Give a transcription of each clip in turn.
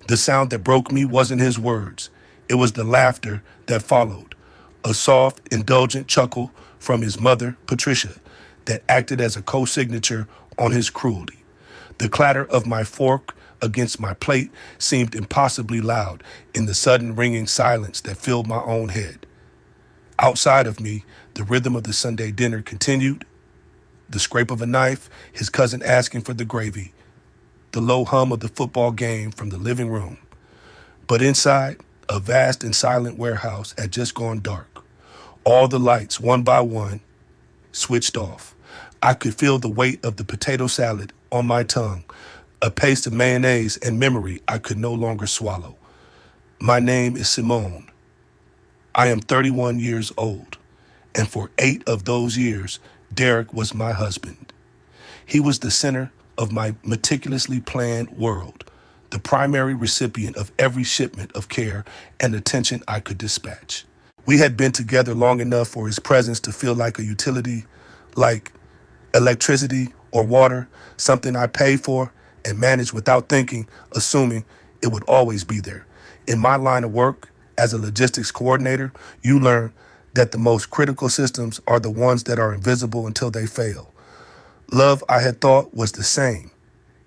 The sound that broke me wasn't his words. It was the laughter that followed, a soft, indulgent chuckle from his mother, Patricia, that acted as a co-signature on his cruelty. The clatter of my fork against my plate seemed impossibly loud in the sudden ringing silence that filled my own head. Outside of me, the rhythm of the Sunday dinner continued, the scrape of a knife, his cousin asking for the gravy, the low hum of the football game from the living room. But inside, a vast and silent warehouse had just gone dark. All the lights, one by one, switched off. I could feel the weight of the potato salad on my tongue, a paste of mayonnaise and memory I could no longer swallow. My name is Simone. I am 31 years old, and for 8 of those years, Derek was my husband. He was the center of my meticulously planned world, the primary recipient of every shipment of care and attention I could dispatch. We had been together long enough for his presence to feel like a utility, like electricity or water, something I paid for and managed without thinking, assuming it would always be there. In my line of work, as a logistics coordinator, you learn that the most critical systems are the ones that are invisible until they fail. Love, I had thought, was the same.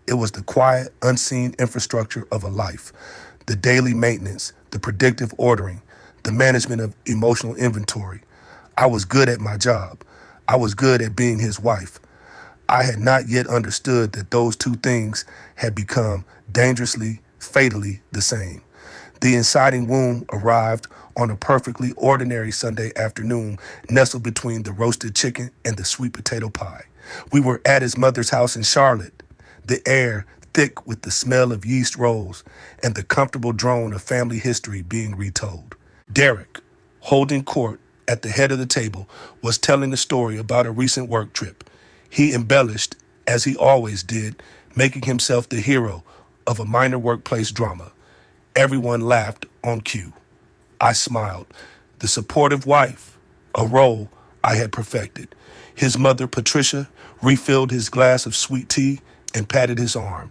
It was the quiet, unseen infrastructure of a life, the daily maintenance, the predictive ordering, the management of emotional inventory. I was good at my job. I was good at being his wife. I had not yet understood that those two things had become dangerously, fatally the same. The inciting womb arrived on a perfectly ordinary Sunday afternoon, nestled between the roasted chicken and the sweet potato pie. We were at his mother's house in Charlotte, the air thick with the smell of yeast rolls and the comfortable drone of family history being retold. Derek, holding court at the head of the table, was telling a story about a recent work trip. He embellished, as he always did, making himself the hero of a minor workplace drama. Everyone laughed on cue. I smiled. The supportive wife, a role I had perfected. His mother, Patricia, refilled his glass of sweet tea and patted his arm.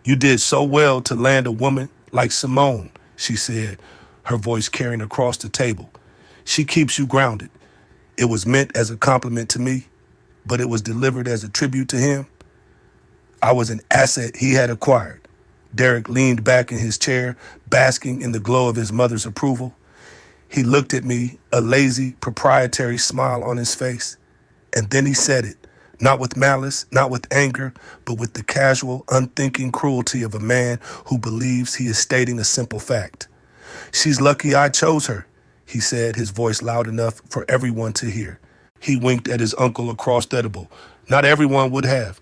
"You did so well to land a woman like Simone," she said, her voice carrying across the table. "She keeps you grounded." It was meant as a compliment to me, but it was delivered as a tribute to him. I was an asset he had acquired. Derek leaned back in his chair, basking in the glow of his mother's approval. He looked at me, a lazy, proprietary smile on his face. And then he said it, not with malice, not with anger, but with the casual, unthinking cruelty of a man who believes he is stating a simple fact. "She's lucky I chose her," he said, his voice loud enough for everyone to hear. He winked at his uncle across the table. Not everyone would have.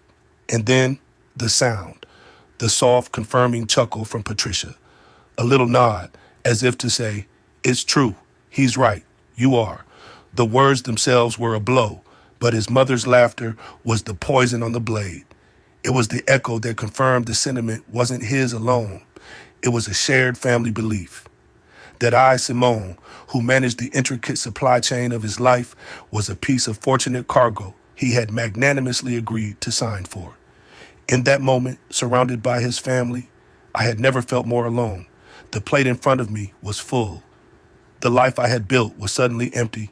And then the sound, the soft, confirming chuckle from Patricia. A little nod, as if to say, "It's true. He's right. You are." The words themselves were a blow, but his mother's laughter was the poison on the blade. It was the echo that confirmed the sentiment wasn't his alone. It was a shared family belief. That I, Simone, who managed the intricate supply chain of his life, was a piece of fortunate cargo he had magnanimously agreed to sign for. In that moment, surrounded by his family, I had never felt more alone. The plate in front of me was full. The life I had built was suddenly empty.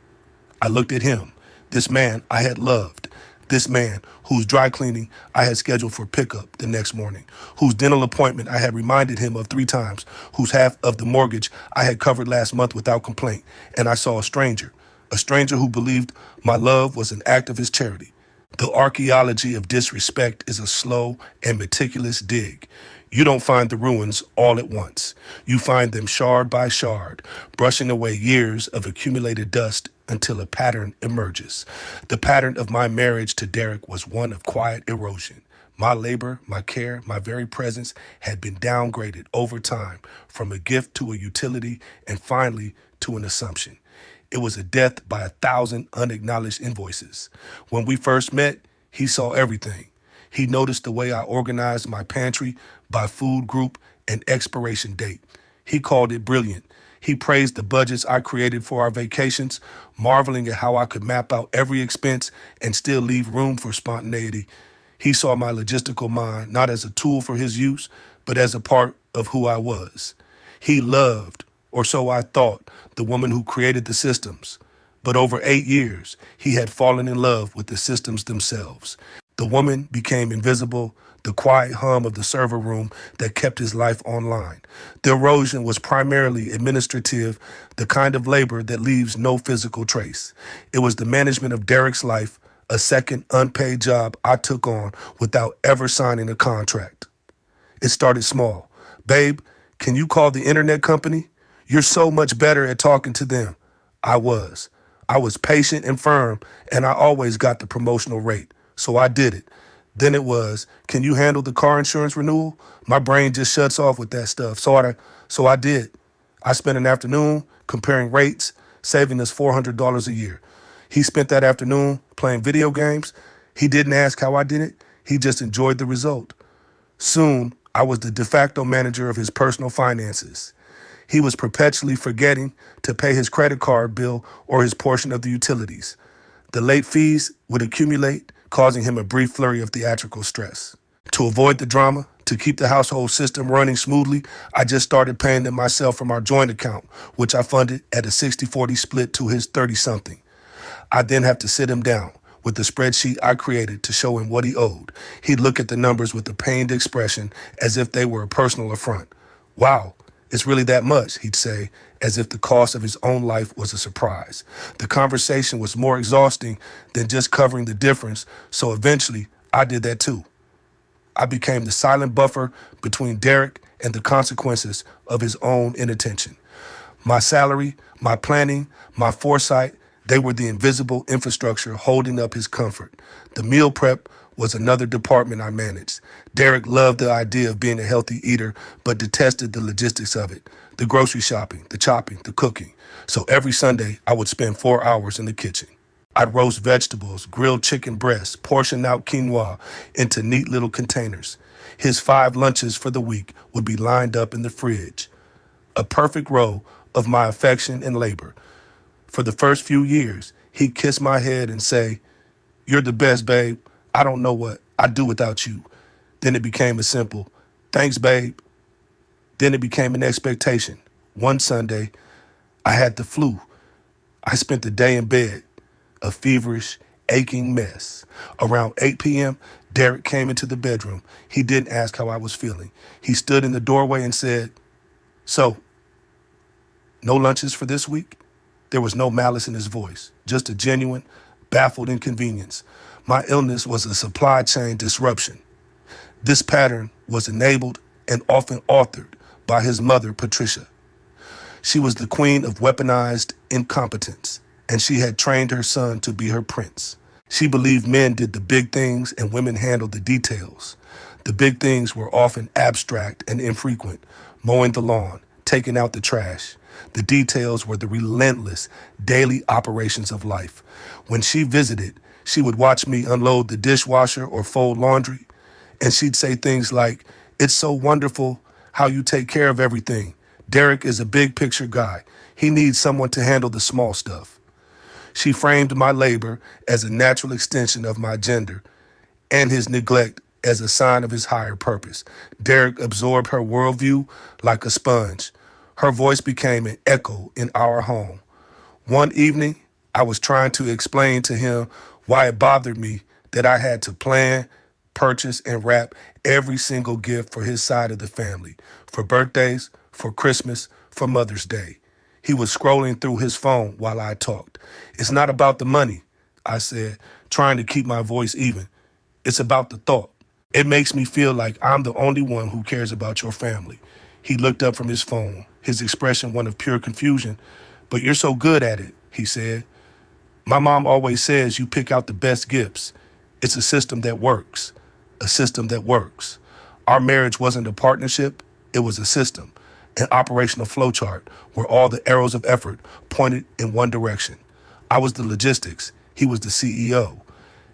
I looked at him, this man I had loved, this man whose dry cleaning I had scheduled for pickup the next morning, whose dental appointment I had reminded him of 3 times, whose half of the mortgage I had covered last month without complaint. And I saw a stranger who believed my love was an act of his charity. The archaeology of disrespect is a slow and meticulous dig. You don't find the ruins all at once. You find them shard by shard, brushing away years of accumulated dust until a pattern emerges. The pattern of my marriage to Derek was one of quiet erosion. My labor, my care, my very presence had been downgraded over time from a gift to a utility and finally to an assumption. It was a death by 1,000 unacknowledged invoices. When we first met, he saw everything. He noticed the way I organized my pantry by food group and expiration date. He called it brilliant. He praised the budgets I created for our vacations, marveling at how I could map out every expense and still leave room for spontaneity. He saw my logistical mind not as a tool for his use, but as a part of who I was. He loved, or so I thought, the woman who created the systems. But over 8 years, he had fallen in love with the systems themselves. The woman became invisible, the quiet hum of the server room that kept his life online. The erosion was primarily administrative, the kind of labor that leaves no physical trace. It was the management of Derek's life, a second unpaid job I took on without ever signing a contract. It started small. Babe, can you call the internet company? You're so much better at talking to them. I was. I was patient and firm, and I always got the promotional rate. So I did it. Then it was, can you handle the car insurance renewal? My brain just shuts off with that stuff. So I did. I spent an afternoon comparing rates, saving us $400 a year. He spent that afternoon playing video games. He didn't ask how I did it. He just enjoyed the result. Soon, I was the de facto manager of his personal finances. He was perpetually forgetting to pay his credit card bill or his portion of the utilities. The late fees would accumulate, causing him a brief flurry of theatrical stress. To avoid the drama, to keep the household system running smoothly, I just started paying them myself from our joint account, which I funded at a 60-40 split to his 30-something. I then have to sit him down with the spreadsheet I created to show him what he owed. He'd look at the numbers with a pained expression as if they were a personal affront. Wow, it's really that much, he'd say, as if the cost of his own life was a surprise. The conversation was more exhausting than just covering the difference, so eventually I did that too. I became the silent buffer between Derek and the consequences of his own inattention. My salary, my planning, my foresight, they were the invisible infrastructure holding up his comfort. The meal prep was another department I managed. Derek loved the idea of being a healthy eater, but detested the logistics of it. The grocery shopping, the chopping, the cooking. So every Sunday, I would spend 4 hours in the kitchen. I'd roast vegetables, grilled chicken breasts, portion out quinoa into neat little containers. His 5 lunches for the week would be lined up in the fridge. A perfect row of my affection and labor. For the first few years, he'd kiss my head and say, "You're the best, babe. I don't know what I'd do without you." Then it became a simple, "Thanks, babe." Then it became an expectation. One Sunday, I had the flu. I spent the day in bed, a feverish, aching mess. Around 8 p.m., Derek came into the bedroom. He didn't ask how I was feeling. He stood in the doorway and said, "So, no lunches for this week?" There was no malice in his voice, just a genuine, baffled inconvenience. My illness was a supply chain disruption. This pattern was enabled and often authored by his mother, Patricia. She was the queen of weaponized incompetence, and she had trained her son to be her prince. She believed men did the big things and women handled the details. The big things were often abstract and infrequent, mowing the lawn, taking out the trash. The details were the relentless daily operations of life. When she visited, she would watch me unload the dishwasher or fold laundry, and she'd say things like, "It's so wonderful how you take care of everything. Derek is a big picture guy. He needs someone to handle the small stuff." She framed my labor as a natural extension of my gender and his neglect as a sign of his higher purpose. Derek absorbed her worldview like a sponge. Her voice became an echo in our home. One evening, I was trying to explain to him why it bothered me that I had to plan, purchase, and wrap every single gift for his side of the family, for birthdays, for Christmas, for Mother's Day. He was scrolling through his phone while I talked. "It's not about the money," I said, trying to keep my voice even. "It's about the thought. It makes me feel like I'm the only one who cares about your family." He looked up from his phone, his expression one of pure confusion. "But you're so good at it," he said. "My mom always says you pick out the best gifts. It's a system that works. A system that works." Our marriage wasn't a partnership. It was a system, an operational flowchart where all the arrows of effort pointed in one direction. I was the logistics. He was the CEO.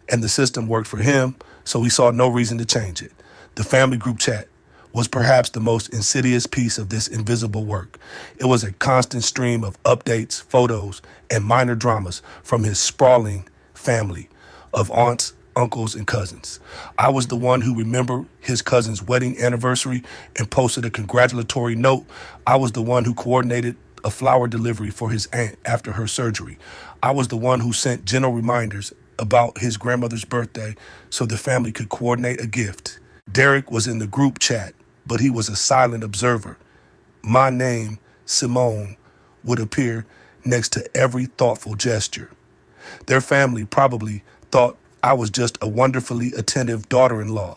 And the system worked for him, so he saw no reason to change it. The family group chat was perhaps the most insidious piece of this invisible work. It was a constant stream of updates, photos, and minor dramas from his sprawling family of aunts, uncles, and cousins. I was the one who remembered his cousin's wedding anniversary and posted a congratulatory note. I was the one who coordinated a flower delivery for his aunt after her surgery. I was the one who sent gentle reminders about his grandmother's birthday so the family could coordinate a gift. Derek was in the group chat, but he was a silent observer. My name, Simone, would appear next to every thoughtful gesture. Their family probably thought I was just a wonderfully attentive daughter-in-law.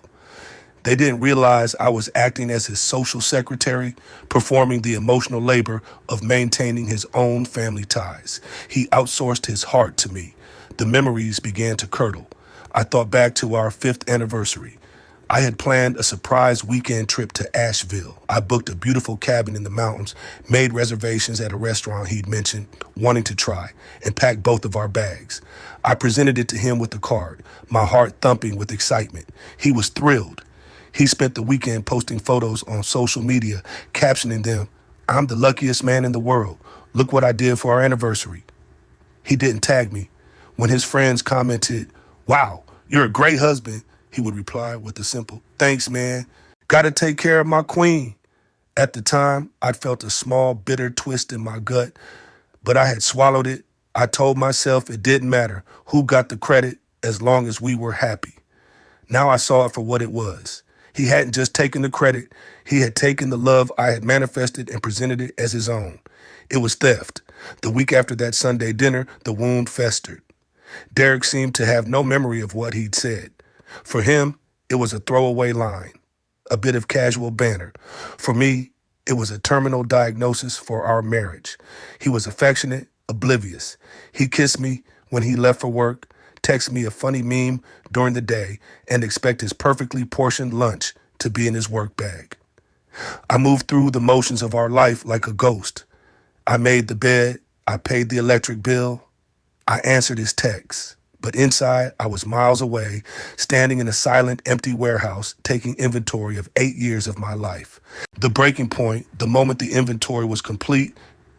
They didn't realize I was acting as his social secretary, performing the emotional labor of maintaining his own family ties. He outsourced his heart to me. The memories began to curdle. I thought back to our 5th anniversary. I had planned a surprise weekend trip to Asheville. I booked a beautiful cabin in the mountains, made reservations at a restaurant he'd mentioned, wanting to try, and packed both of our bags. I presented it to him with the card, my heart thumping with excitement. He was thrilled. He spent the weekend posting photos on social media, captioning them, "I'm the luckiest man in the world. Look what I did for our anniversary." He didn't tag me. When his friends commented, "Wow, you're a great husband," he would reply with a simple, "Thanks, man. Gotta take care of my queen." At the time, I felt a small, bitter twist in my gut, but I had swallowed it. I told myself it didn't matter who got the credit as long as we were happy. Now I saw it for what it was. He hadn't just taken the credit, he had taken the love I had manifested and presented it as his own. It was theft. The week after that Sunday dinner, the wound festered. Derek seemed to have no memory of what he'd said. For him, it was a throwaway line, a bit of casual banter. For me, it was a terminal diagnosis for our marriage. He was affectionate, oblivious. He kissed me when he left for work, text me a funny meme during the day, and expect his perfectly portioned lunch to be in his work bag. I moved through the motions of our life like a ghost. I made the bed, I paid the electric bill, I answered his texts. But inside, I was miles away, standing in a silent, empty warehouse, taking inventory of 8 years of my life. The breaking point, the moment the inventory was complete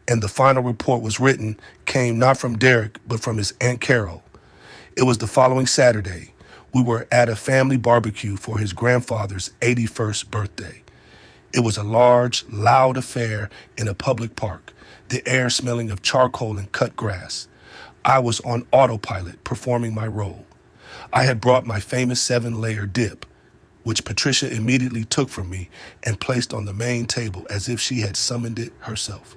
and the final report was written, came not from Derek, but from his Aunt Carol. It was the following Saturday. We were at a family barbecue for his grandfather's 81st birthday. It was a large, loud affair in a public park, the air smelling of charcoal and cut grass. I was on autopilot performing my role. I had brought my famous 7-layer dip, which Patricia immediately took from me and placed on the main table as if she had summoned it herself.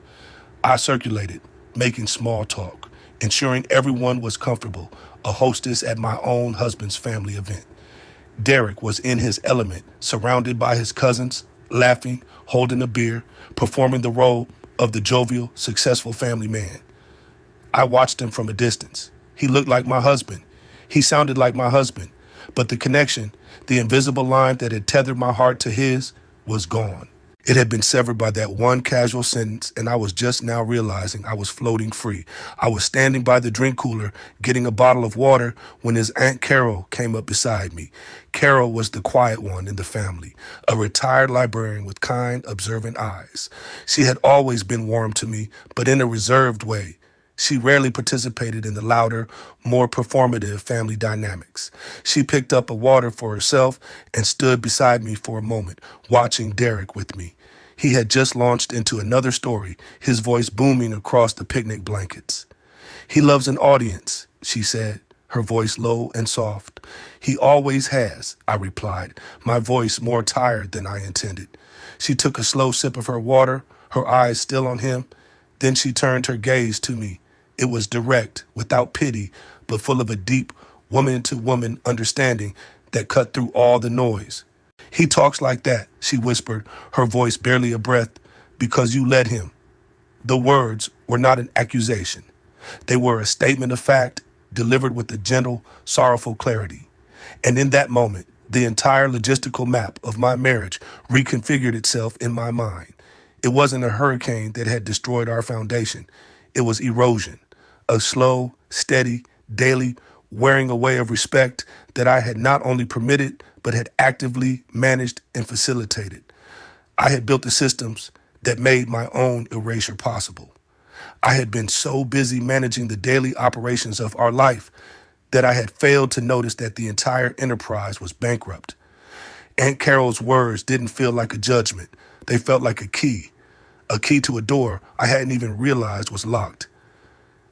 I circulated, making small talk, ensuring everyone was comfortable, a hostess at my own husband's family event. Derek was in his element, surrounded by his cousins, laughing, holding a beer, performing the role of the jovial, successful family man. I watched him from a distance. He looked like my husband. He sounded like my husband. But the connection, the invisible line that had tethered my heart to his, was gone. It had been severed by that one casual sentence, and I was just now realizing I was floating free. I was standing by the drink cooler, getting a bottle of water, when his Aunt Carol came up beside me. Carol was the quiet one in the family, a retired librarian with kind, observant eyes. She had always been warm to me, but in a reserved way. She rarely participated in the louder, more performative family dynamics. She picked up a water for herself and stood beside me for a moment, watching Derek with me. He had just launched into another story, his voice booming across the picnic blankets. "He loves an audience," she said, her voice low and soft. "He always has," I replied, my voice more tired than I intended. She took a slow sip of her water, her eyes still on him. Then she turned her gaze to me. It was direct, without pity, but full of a deep woman-to-woman understanding that cut through all the noise. "He talks like that," she whispered, her voice barely a breath, "because you let him." The words were not an accusation. They were a statement of fact, delivered with a gentle, sorrowful clarity. And in that moment, the entire logistical map of my marriage reconfigured itself in my mind. It wasn't a hurricane that had destroyed our foundation. It was erosion, a slow, steady, daily wearing away of respect that I had not only permitted, but had actively managed and facilitated. I had built the systems that made my own erasure possible. I had been so busy managing the daily operations of our life that I had failed to notice that the entire enterprise was bankrupt. Aunt Carol's words didn't feel like a judgment. They felt like a key to a door I hadn't even realized was locked.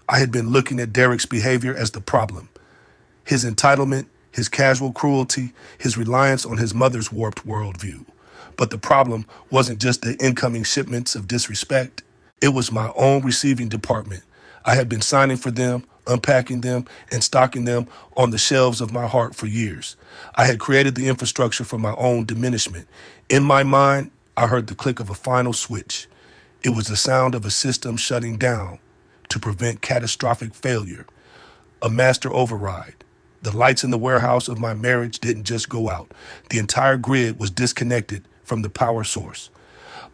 I had been looking at Derek's behavior as the problem. His entitlement, his casual cruelty, his reliance on his mother's warped worldview. But the problem wasn't just the incoming shipments of disrespect. It was my own receiving department. I had been signing for them, unpacking them, and stocking them on the shelves of my heart for years. I had created the infrastructure for my own diminishment. In my mind, I heard the click of a final switch. It was the sound of a system shutting down to prevent catastrophic failure, a master override. The lights in the warehouse of my marriage didn't just go out. The entire grid was disconnected from the power source.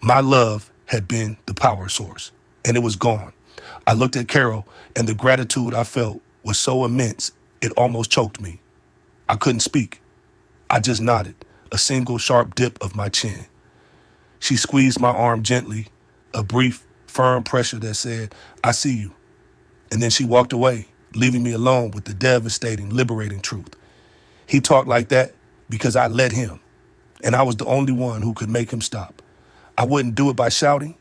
My love had been the power source, and it was gone. I looked at Carol, and the gratitude I felt was so immense, it almost choked me. I couldn't speak. I just nodded, a single sharp dip of my chin. She squeezed my arm gently, a brief, firm pressure that said, "I see you." And then she walked away, leaving me alone with the devastating, liberating truth. He talked like that because I let him, and I was the only one who could make him stop. I wouldn't do it by shouting.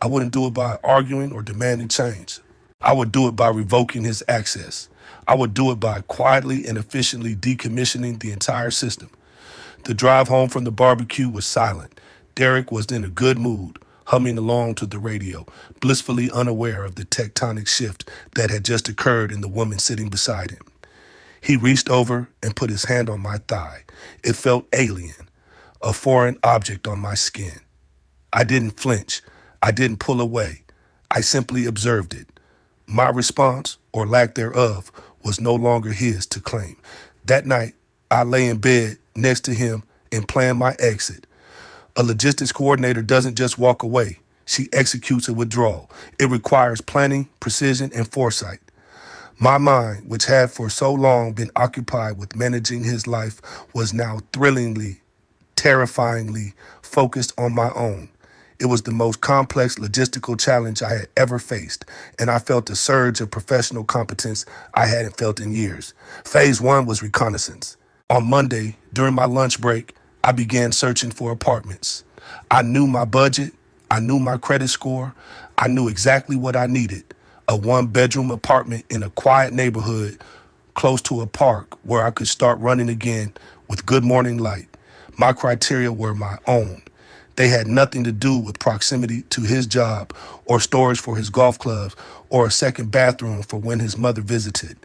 I wouldn't do it by arguing or demanding change. I would do it by revoking his access. I would do it by quietly and efficiently decommissioning the entire system. The drive home from the barbecue was silent. Derek was in a good mood, humming along to the radio, blissfully unaware of the tectonic shift that had just occurred in the woman sitting beside him. He reached over and put his hand on my thigh. It felt alien, a foreign object on my skin. I didn't flinch. I didn't pull away. I simply observed it. My response, or lack thereof, was no longer his to claim. That night, I lay in bed next to him and planned my exit. A logistics coordinator doesn't just walk away. She executes a withdrawal. It requires planning, precision, and foresight. My mind, which had for so long been occupied with managing his life, was now thrillingly, terrifyingly focused on my own. It was the most complex logistical challenge I had ever faced, and I felt a surge of professional competence I hadn't felt in years. Phase 1 was reconnaissance. On Monday, during my lunch break, I began searching for apartments. I knew my budget. I knew my credit score. I knew exactly what I needed. A one-bedroom apartment in a quiet neighborhood close to a park where I could start running again with good morning light. My criteria were my own. They had nothing to do with proximity to his job or storage for his golf clubs or a second bathroom for when his mother visited.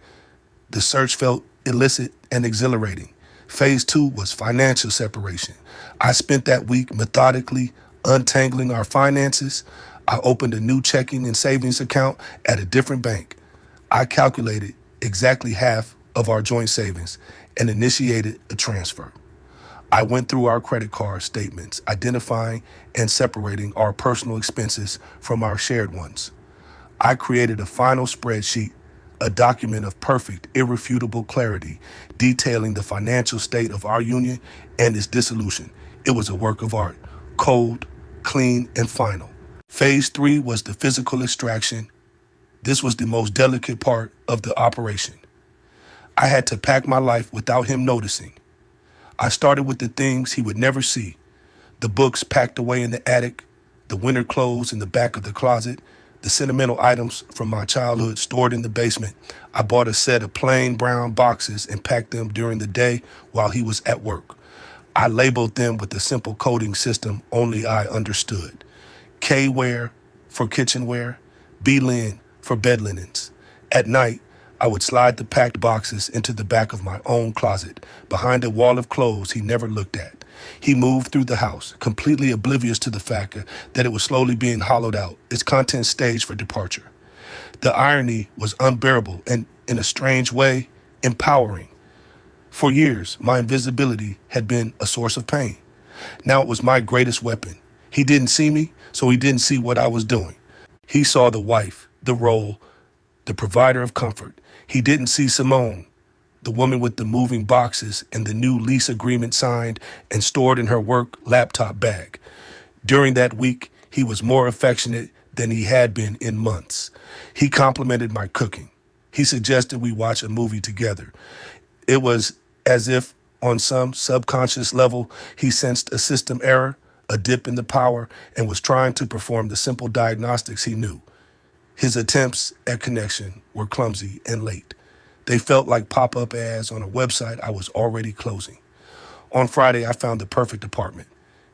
The search felt illicit and exhilarating. Phase 2 was financial separation. I spent that week methodically untangling our finances. I opened a new checking and savings account at a different bank. I calculated exactly half of our joint savings and initiated a transfer. I went through our credit card statements, identifying and separating our personal expenses from our shared ones. I created a final spreadsheet, a document of perfect, irrefutable clarity, detailing the financial state of our union and its dissolution. It was a work of art, cold, clean, and final. Phase 3 was the physical extraction. This was the most delicate part of the operation. I had to pack my life without him noticing. I started with the things he would never see: the books packed away in the attic, the winter clothes in the back of the closet, the sentimental items from my childhood stored in the basement. I bought a set of plain brown boxes and packed them during the day while he was at work. I labeled them with the simple coding system only I understood. K-ware for kitchenware, B-lin for bed linens. At night, I would slide the packed boxes into the back of my own closet, behind a wall of clothes he never looked at. He moved through the house, completely oblivious to the fact that it was slowly being hollowed out, its contents staged for departure. The irony was unbearable and, in a strange way, empowering. For years, my invisibility had been a source of pain. Now it was my greatest weapon. He didn't see me, so he didn't see what I was doing. He saw the wife, the role, the provider of comfort. He didn't see Simone, the woman with the moving boxes and the new lease agreement signed and stored in her work laptop bag. During that week, he was more affectionate than he had been in months. He complimented my cooking. He suggested we watch a movie together. It was as if, on some subconscious level, he sensed a system error, a dip in the power, and was trying to perform the simple diagnostics he knew. His attempts at connection were clumsy and late. They felt like pop-up ads on a website I was already closing. On Friday, I found the perfect apartment.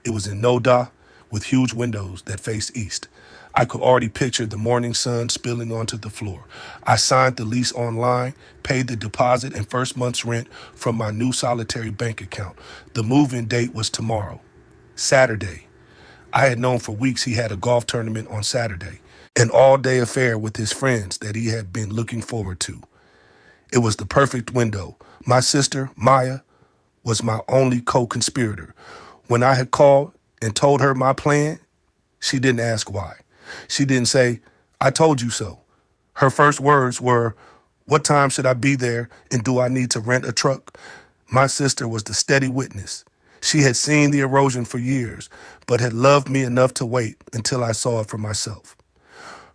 It was in Noda, with huge windows that faced east. I could already picture the morning sun spilling onto the floor. I signed the lease online, paid the deposit and first month's rent from my new solitary bank account. The move-in date was tomorrow, Saturday. I had known for weeks he had a golf tournament on Saturday, an all-day affair with his friends that he had been looking forward to. It was the perfect window. My sister, Maya, was my only co-conspirator. When I had called and told her my plan, she didn't ask why. She didn't say, "I told you so." Her first words were, "What time should I be there, and do I need to rent a truck?" My sister was the steady witness. She had seen the erosion for years, but had loved me enough to wait until I saw it for myself.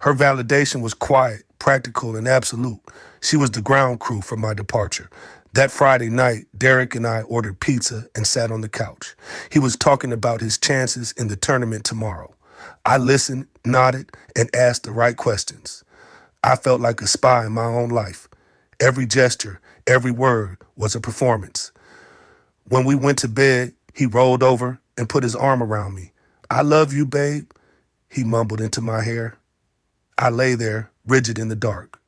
Her validation was quiet, practical, and absolute. She was the ground crew for my departure. That Friday night, Derek and I ordered pizza and sat on the couch. He was talking about his chances in the tournament tomorrow. I listened, nodded, and asked the right questions. I felt like a spy in my own life. Every gesture, every word was a performance. When we went to bed, he rolled over and put his arm around me. "I love you, babe," he mumbled into my hair. I lay there, rigid in the dark.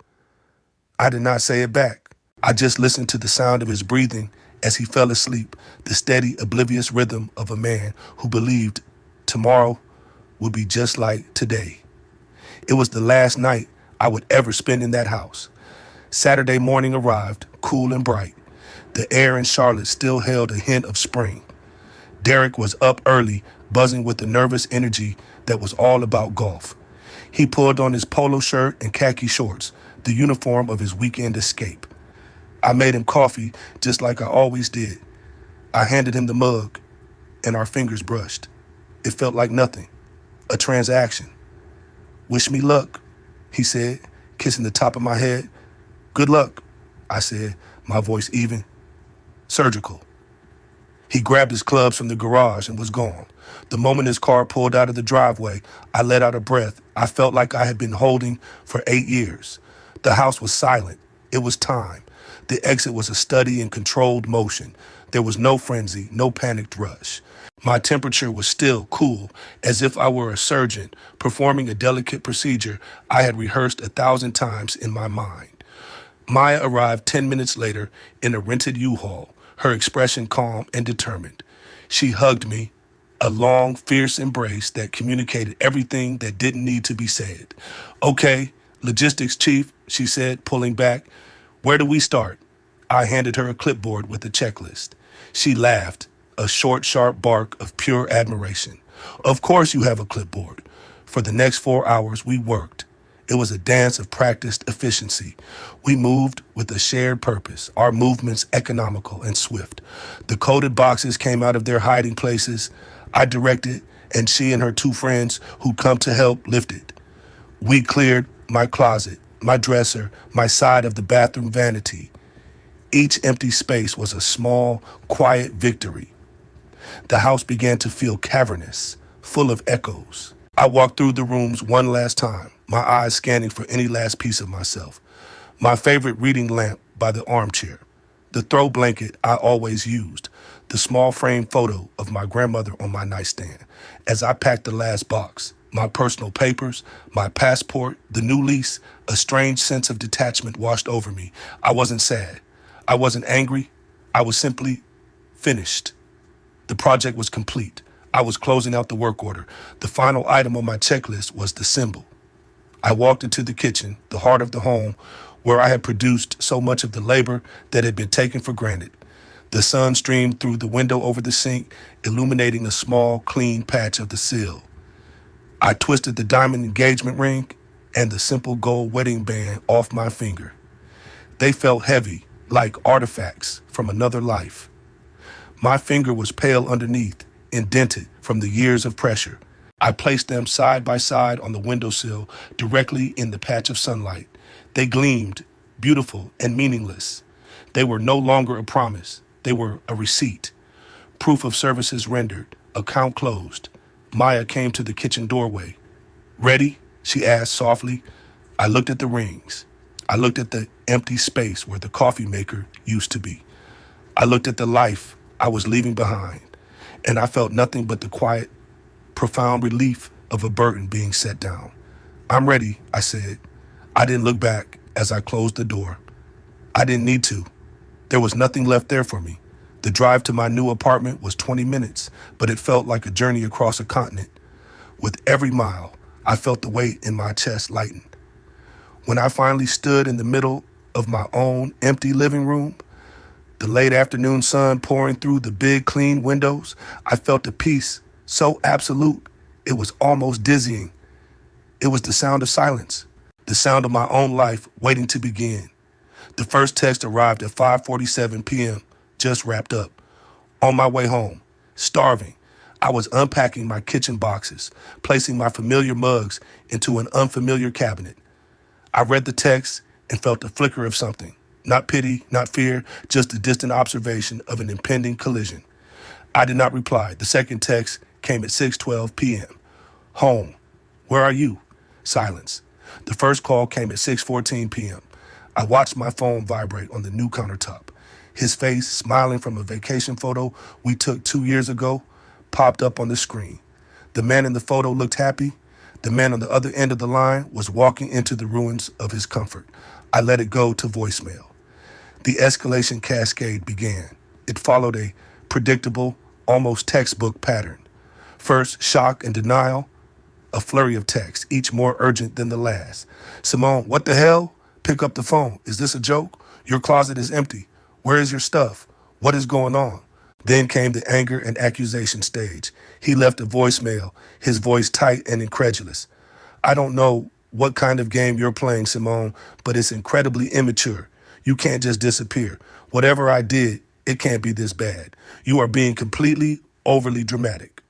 I did not say it back. I just listened to the sound of his breathing as he fell asleep, the steady, oblivious rhythm of a man who believed tomorrow would be just like today. It was the last night I would ever spend in that house. Saturday morning arrived, cool and bright. The air in Charlotte still held a hint of spring. Derek was up early, buzzing with the nervous energy that was all about golf. He pulled on his polo shirt and khaki shorts, the uniform of his weekend escape. I made him coffee just like I always did. I handed him the mug, and our fingers brushed. It felt like nothing, a transaction. "Wish me luck," he said, kissing the top of my head. "Good luck," I said, my voice even, surgical. He grabbed his clubs from the garage and was gone. The moment his car pulled out of the driveway, I let out a breath I felt like I had been holding for 8 years. The house was silent. It was time. The exit was a study in controlled motion. There was no frenzy, no panicked rush. My temperature was still cool, as if I were a surgeon performing a delicate procedure I had rehearsed 1,000 times in my mind. Maya arrived 10 minutes later in a rented U-Haul, her expression calm and determined. She hugged me, a long, fierce embrace that communicated everything that didn't need to be said. "Okay, logistics chief," she said, pulling back. "Where do we start?" I handed her a clipboard with a checklist. She laughed, a short, sharp bark of pure admiration. "Of course you have a clipboard." For the next 4 hours, we worked. It was a dance of practiced efficiency. We moved with a shared purpose, our movements economical and swift. The coded boxes came out of their hiding places. I directed, and she and her 2 friends who'd come to help lifted. We cleared my closet, my dresser, my side of the bathroom vanity. Each empty space was a small, quiet victory. The house began to feel cavernous, full of echoes. I walked through the rooms one last time, my eyes scanning for any last piece of myself. My favorite reading lamp by the armchair, the throw blanket I always used, the small frame photo of my grandmother on my nightstand. As I packed the last box, my personal papers, my passport, the new lease, a strange sense of detachment washed over me. I wasn't sad. I wasn't angry. I was simply finished. The project was complete. I was closing out the work order. The final item on my checklist was the symbol. I walked into the kitchen, the heart of the home, where I had produced so much of the labor that had been taken for granted. The sun streamed through the window over the sink, illuminating a small, clean patch of the sill. I twisted the diamond engagement ring and the simple gold wedding band off my finger. They felt heavy, like artifacts from another life. My finger was pale underneath, indented from the years of pressure. I placed them side by side on the windowsill, directly in the patch of sunlight. They gleamed, beautiful and meaningless. They were no longer a promise. They were a receipt. Proof of services rendered. Account closed. Maya came to the kitchen doorway. Ready? She asked softly. I looked at the rings. I looked at the empty space where the coffee maker used to be. I looked at the life I was leaving behind, and I felt nothing but the quiet, profound relief of a burden being set down. I'm ready, I said. I didn't look back as I closed the door. I didn't need to. There was nothing left there for me. The drive to my new apartment was 20 minutes, but it felt like a journey across a continent. With every mile, I felt the weight in my chest lighten. When I finally stood in the middle of my own empty living room, the late afternoon sun pouring through the big clean windows, I felt a peace so absolute it was almost dizzying. It was the sound of silence, the sound of my own life waiting to begin. The first text arrived at 5:47 p.m., just wrapped up. On my way home, starving, I was unpacking my kitchen boxes, placing my familiar mugs into an unfamiliar cabinet. I read the text and felt the flicker of something. Not pity, not fear, just a distant observation of an impending collision. I did not reply. The second text came at 6:12 p.m. Home. Where are you? Silence. The first call came at 6:14 p.m. I watched my phone vibrate on the new countertop. His face, smiling from a vacation photo we took 2 years ago, popped up on the screen. The man in the photo looked happy. The man on the other end of the line was walking into the ruins of his comfort. I let it go to voicemail. The escalation cascade began. It followed a predictable, almost textbook pattern. First, shock and denial, a flurry of texts, each more urgent than the last. Simone, what the hell? Pick up the phone. Is this a joke? Your closet is empty. Where is your stuff? What is going on? Then came the anger and accusation stage. He left a voicemail, his voice tight and incredulous. I don't know what kind of game you're playing, Simone, but it's incredibly immature. You can't just disappear. Whatever I did, it can't be this bad. You are being completely overly dramatic.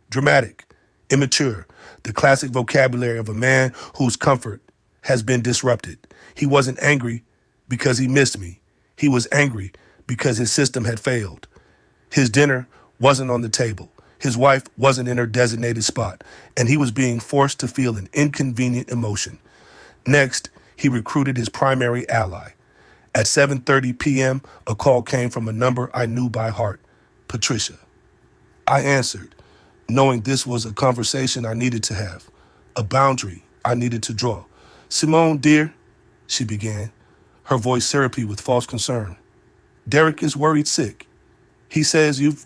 Dramatic, immature, the classic vocabulary of a man whose comfort has been disrupted. He wasn't angry because he missed me. He was angry because his system had failed. His dinner wasn't on the table. His wife wasn't in her designated spot, and he was being forced to feel an inconvenient emotion. Next, he recruited his primary ally. At 7:30 p.m., a call came from a number I knew by heart, Patricia. I answered, knowing this was a conversation I needed to have, a boundary I needed to draw. Simone, dear, she began, her voice syrupy with false concern. Derek is worried sick. He says you've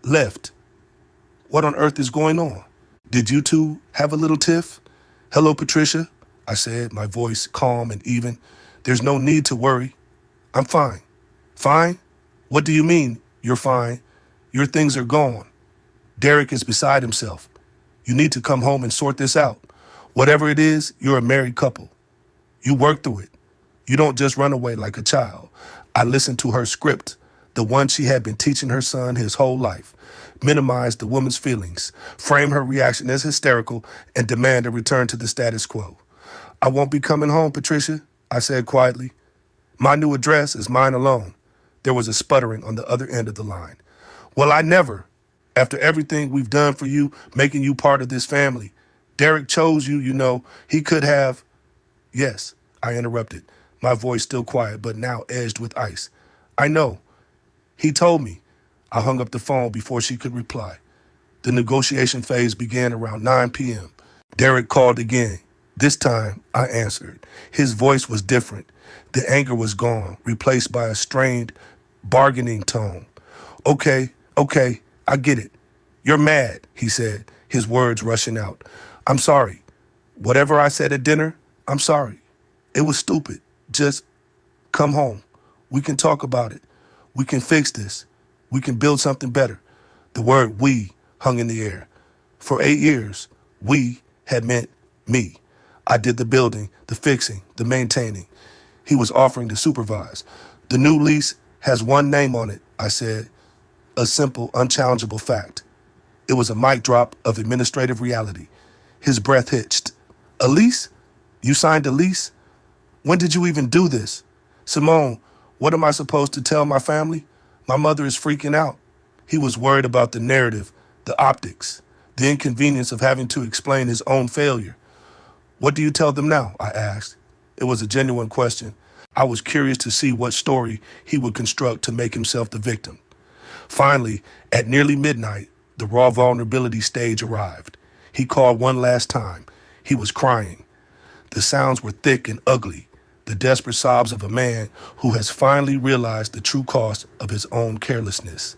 left. What on earth is going on? Did you two have a little tiff? Hello, Patricia, I said, my voice calm and even. There's no need to worry. I'm fine. Fine? What do you mean, you're fine? Your things are gone. Derek is beside himself. You need to come home and sort this out. Whatever it is, you're a married couple. You work through it. You don't just run away like a child. I listened to her script, the one she had been teaching her son his whole life. Minimize the woman's feelings, frame her reaction as hysterical, and demand a return to the status quo. I won't be coming home, Patricia, I said quietly. My new address is mine alone. There was a sputtering on the other end of the line. Well, I never. After everything we've done for you, making you part of this family. Derek chose you, you know. He could have. Yes, I interrupted, my voice still quiet, but now edged with ice. I know. He told me. I hung up the phone before she could reply. The negotiation phase began around 9 p.m. Derek called again. This time, I answered. His voice was different. The anger was gone, replaced by a strained, bargaining tone. Okay, I get it. You're mad, he said, his words rushing out. I'm sorry. Whatever I said at dinner, I'm sorry. It was stupid. Just come home. We can talk about it. We can fix this. We can build something better. The word we hung in the air. For 8 years, we had meant me. I did the building, the fixing, the maintaining. He was offering to supervise. The new lease has one name on it, I said. A simple, unchallengeable fact. It was a mic drop of administrative reality. His breath hitched. A lease? You signed a lease? When did you even do this? Simone, what am I supposed to tell my family? My mother is freaking out. He was worried about the narrative, the optics, the inconvenience of having to explain his own failure. What do you tell them now? I asked. It was a genuine question. I was curious to see what story he would construct to make himself the victim. Finally, at nearly midnight, the raw vulnerability stage arrived. He called one last time. He was crying. The sounds were thick and ugly, the desperate sobs of a man who has finally realized the true cost of his own carelessness.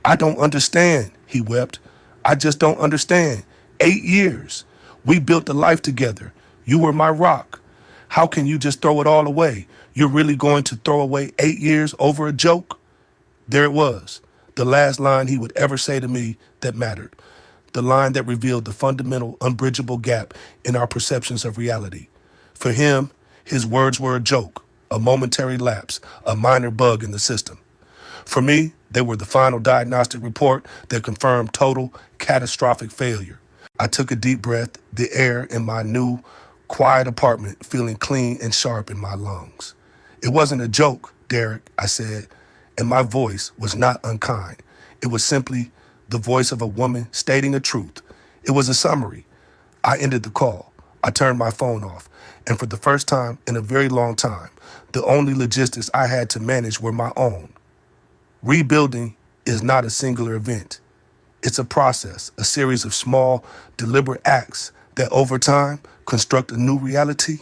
I don't understand, he wept. I just don't understand. 8 years. We built a life together. You were my rock. How can you just throw it all away? You're really going to throw away 8 years over a joke? There it was, the last line he would ever say to me that mattered. The line that revealed the fundamental, unbridgeable gap in our perceptions of reality. For him, his words were a joke, a momentary lapse, a minor bug in the system. For me, they were the final diagnostic report that confirmed total, catastrophic failure. I took a deep breath, the air in my new, quiet apartment feeling clean and sharp in my lungs. It wasn't a joke, Derek, I said, and my voice was not unkind. It was simply the voice of a woman stating a truth. It was a summary. I ended the call. I turned my phone off, and for the first time in a very long time, the only logistics I had to manage were my own. Rebuilding is not a singular event. It's a process, a series of small, deliberate acts that over time construct a new reality.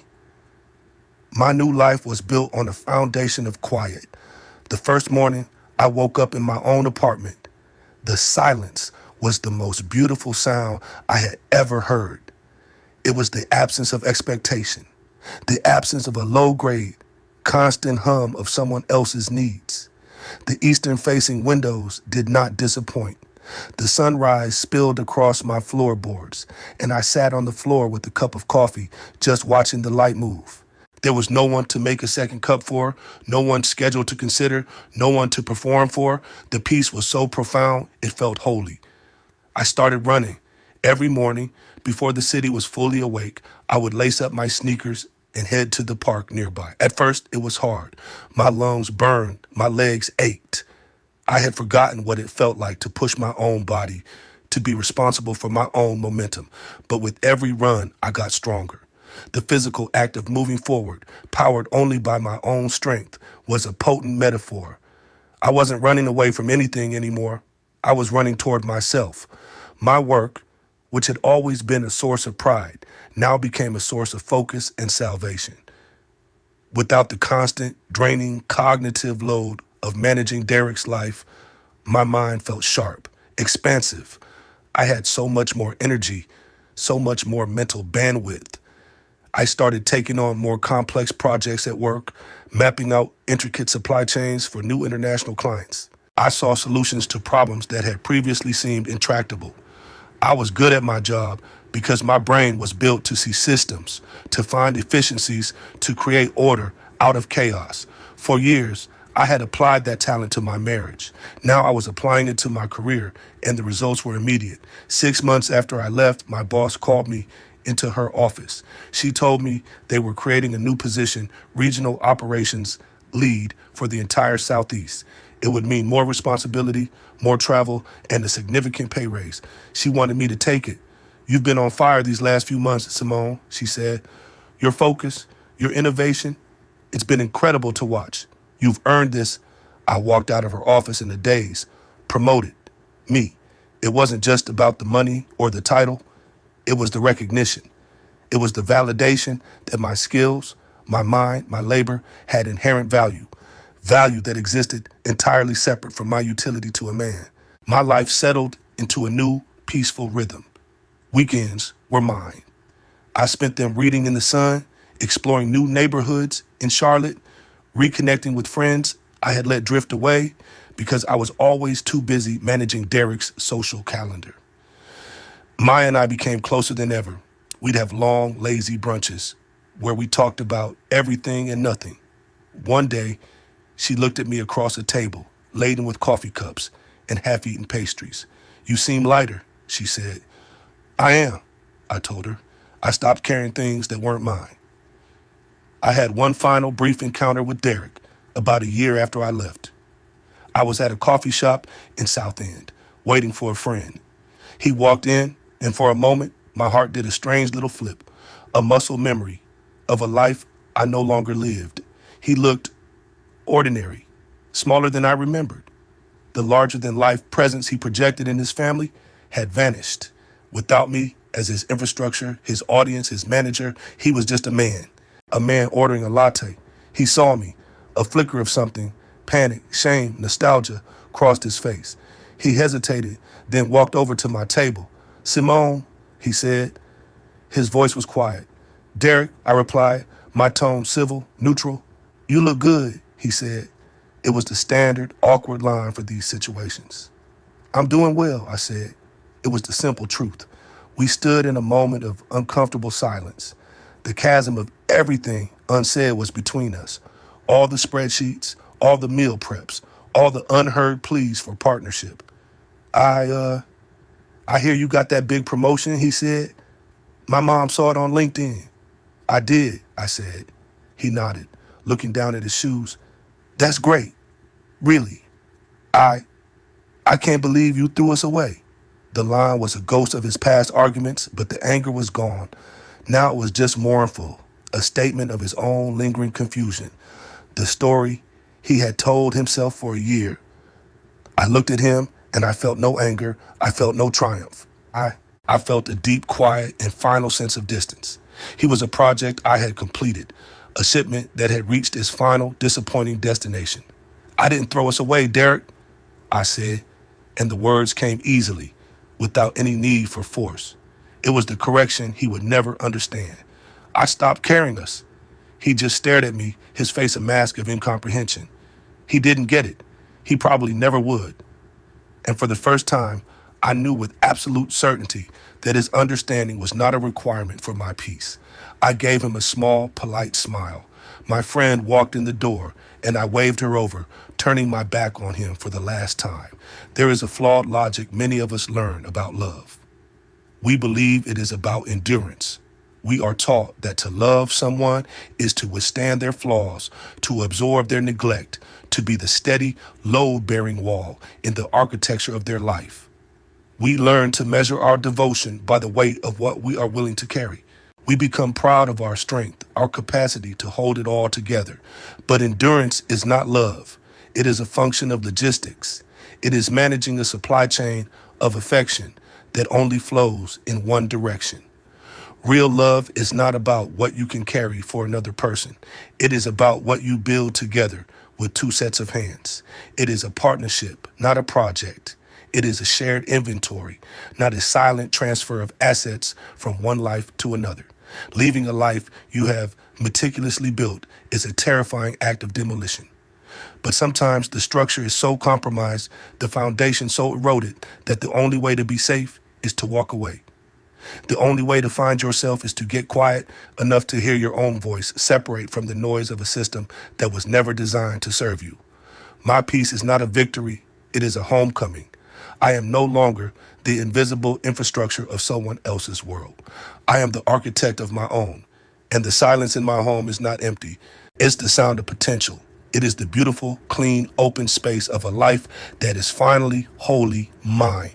My new life was built on a foundation of quiet. The first morning, I woke up in my own apartment. The silence was the most beautiful sound I had ever heard. It was the absence of expectation, the absence of a low-grade, constant hum of someone else's needs. The eastern-facing windows did not disappoint. The sunrise spilled across my floorboards, and I sat on the floor with a cup of coffee, just watching the light move. There was no one to make a second cup for, no one scheduled to consider, no one to perform for. The peace was so profound, it felt holy. I started running. Every morning, before the city was fully awake, I would lace up my sneakers and head to the park nearby. At first, it was hard. My lungs burned, my legs ached. I had forgotten what it felt like to push my own body, to be responsible for my own momentum. But with every run, I got stronger. The physical act of moving forward, powered only by my own strength, was a potent metaphor. I wasn't running away from anything anymore. I was running toward myself. My work, which had always been a source of pride, now became a source of focus and salvation. Without the constant, draining cognitive load of managing Derek's life, my mind felt sharp, expansive. I had so much more energy, so much more mental bandwidth. I started taking on more complex projects at work, mapping out intricate supply chains for new international clients. I saw solutions to problems that had previously seemed intractable. I was good at my job because my brain was built to see systems, to find efficiencies, to create order out of chaos. For years, I had applied that talent to my marriage. Now I was applying it to my career, and the results were immediate. 6 months after I left, my boss called me into her office. She told me they were creating a new position, regional operations lead for the entire Southeast. It would mean more responsibility, more travel, and a significant pay raise. She wanted me to take it. You've been on fire these last few months, Simone, she said. Your focus, your innovation, it's been incredible to watch. You've earned this. I walked out of her office in a daze. Promoted. Me. It wasn't just about the money or the title. It was the recognition. It was the validation that my skills, my mind, my labor had inherent value. Value that existed entirely separate from my utility to a man. My life settled into a new, peaceful rhythm. Weekends were mine. I spent them reading in the sun, exploring new neighborhoods in Charlotte, reconnecting with friends I had let drift away because I was always too busy managing Derek's social calendar. Maya and I became closer than ever. We'd have long, lazy brunches where we talked about everything and nothing. One day, she looked at me across a table, laden with coffee cups and half-eaten pastries. You seem lighter, she said. I am, I told her. I stopped carrying things that weren't mine. I had one final brief encounter with Derek about a year after I left. I was at a coffee shop in South End, waiting for a friend. He walked in, and for a moment, my heart did a strange little flip, a muscle memory of a life I no longer lived. He looked ordinary, smaller than I remembered. The larger-than-life presence he projected in his family had vanished. Without me as his infrastructure, his audience, his manager, he was just a man ordering a latte. He saw me, a flicker of something, panic, shame, nostalgia crossed his face. He hesitated, then walked over to my table. "Simone," he said. His voice was quiet. "Derek," I replied, my tone civil, neutral. "You look good," he said. It was the standard, awkward line for these situations. "I'm doing well," I said. It was the simple truth. We stood in a moment of uncomfortable silence. The chasm of everything unsaid was between us. All the spreadsheets, all the meal preps, all the unheard pleas for partnership. I hear you got that big promotion," he said. "My mom saw it on LinkedIn." "I did," I said. He nodded, looking down at his shoes. "That's great. Really. I can't believe you threw us away." The line was a ghost of his past arguments, but the anger was gone. Now it was just mournful, a statement of his own lingering confusion. The story he had told himself for a year. I looked at him and I felt no anger. I felt no triumph. I felt a deep, quiet, and final sense of distance. He was a project I had completed, a shipment that had reached its final, disappointing destination. "I didn't throw us away, Derek," I said, and the words came easily, without any need for force. It was the correction he would never understand. "I stopped carrying us." He just stared at me, his face a mask of incomprehension. He didn't get it. He probably never would. And for the first time, I knew with absolute certainty that his understanding was not a requirement for my peace. I gave him a small, polite smile. My friend walked in the door, and I waved her over, turning my back on him for the last time. There is a flawed logic many of us learn about love. We believe it is about endurance. We are taught that to love someone is to withstand their flaws, to absorb their neglect, to be the steady, load-bearing wall in the architecture of their life. We learn to measure our devotion by the weight of what we are willing to carry. We become proud of our strength, our capacity to hold it all together. But endurance is not love. It is a function of logistics. It is managing a supply chain of affection that only flows in one direction. Real love is not about what you can carry for another person. It is about what you build together with two sets of hands. It is a partnership, not a project. It is a shared inventory, not a silent transfer of assets from one life to another. Leaving a life you have meticulously built is a terrifying act of demolition. But sometimes the structure is so compromised, the foundation so eroded, that the only way to be safe is to walk away. The only way to find yourself is to get quiet enough to hear your own voice separate from the noise of a system that was never designed to serve you. My peace is not a victory, it is a homecoming. I am no longer the invisible infrastructure of someone else's world. I am the architect of my own, and the silence in my home is not empty. It's the sound of potential. It is the beautiful, clean, open space of a life that is finally wholly mine.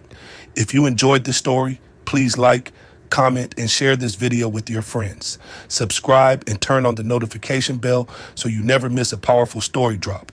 If you enjoyed this story, please like, comment, and share this video with your friends. Subscribe and turn on the notification bell so you never miss a powerful story drop.